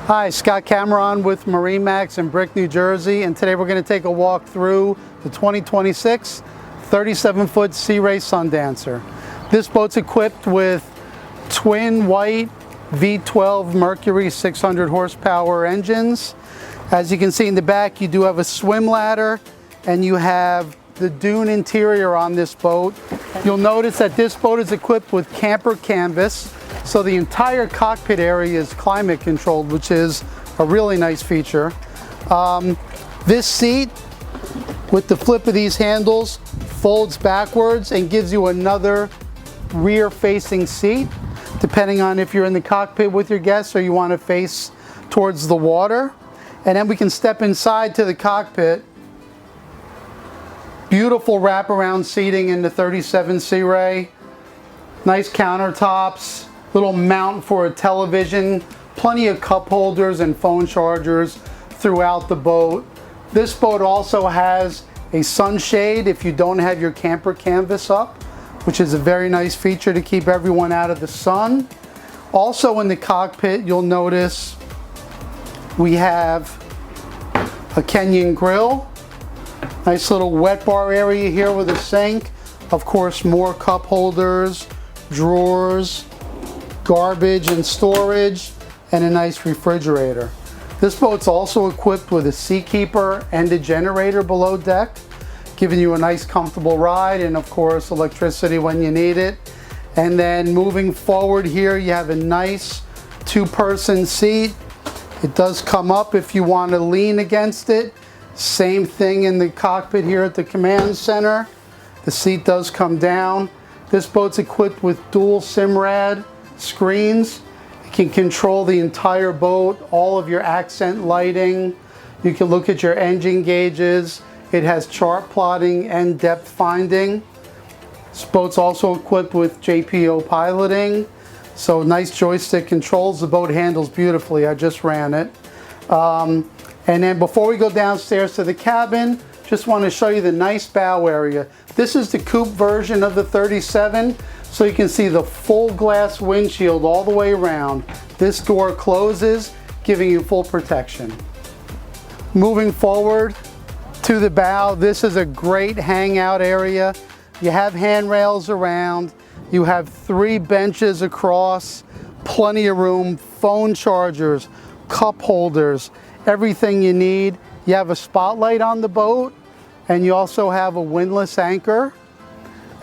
Hi, Scott Cameron with MarineMax in Brick, New Jersey, and today we're going to take a walk through the 2026 37-foot SeaRay Sundancer. This boat's equipped with twin white V12 Mercury 600 horsepower engines. As you can see in the back, you do have a swim ladder and you have the dune interior on this boat. You'll notice that this boat is equipped with camper canvas, so the entire cockpit area is climate controlled, which is a really nice feature. This seat with the flip of these handles folds backwards and gives you another rear facing seat, depending on if you're in the cockpit with your guests or you want to face towards the water. And then we can step inside to the cockpit. Beautiful wraparound seating in the 37 SeaRay. Nice countertops, little mount for a television, plenty of cup holders and phone chargers throughout the boat. This boat also has a sunshade if you don't have your camper canvas up, which is a very nice feature to keep everyone out of the sun. Also in the cockpit, you'll notice we have a Kenyan grill. Nice little wet bar area here with a sink. Of course, more cup holders, drawers, garbage and storage, and a nice refrigerator. This boat's also equipped with a seakeeper and a generator below deck, giving you a nice comfortable ride and of course electricity when you need it. And then moving forward here, you have a nice two-person seat. It does come up if you want to lean against it. Same thing in the cockpit here at the command center. The seat does come down. This boat's equipped with dual SIMRAD screens. You can control the entire boat, all of your accent lighting. You can look at your engine gauges. It has chart plotting and depth finding. This boat's also equipped with JPO piloting. So nice joystick controls. The boat handles beautifully. I just ran it. And then before we go downstairs to the cabin, just want to show you the nice bow area. This is the coupe version of the 37, so you can see the full glass windshield all the way around. This door closes, giving you full protection. Moving forward to the bow, this is a great hangout area. You have handrails around, you have 3 benches across, plenty of room, phone chargers, cup holders, everything you need. You have a spotlight on the boat, and you also have a windlass anchor.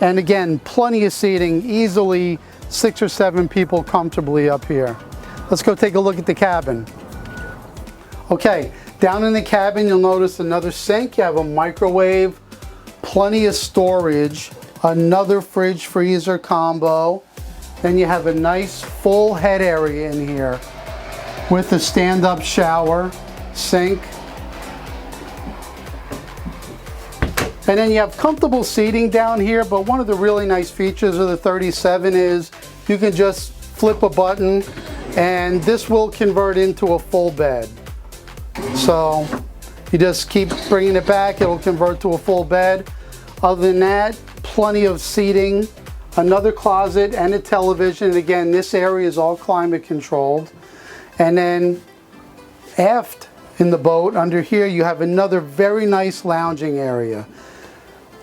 And again, plenty of seating, easily 6 or 7 people comfortably up here. Let's go take a look at the cabin. Okay, down in the cabin, you'll notice another sink. You have a microwave, plenty of storage, another fridge freezer combo. Then you have a nice full head area in here with a stand-up shower, sink. And then you have comfortable seating down here, but one of the really nice features of the 37 is you can just flip a button and this will convert into a full bed. So you just keep bringing it back, it'll convert to a full bed. Other than that, plenty of seating, another closet and a television. And again, this area is all climate controlled. And then aft in the boat, under here, you have another very nice lounging area.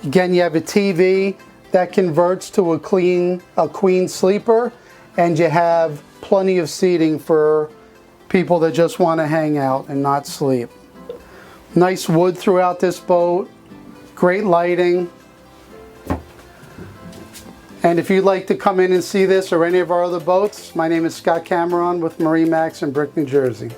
Again, you have a TV that converts to a queen sleeper, and you have plenty of seating for people that just want to hang out and not sleep. Nice wood throughout this boat, great lighting. And if you'd like to come in and see this or any of our other boats, my name is Scott Cameron with MarineMax in Brick, New Jersey.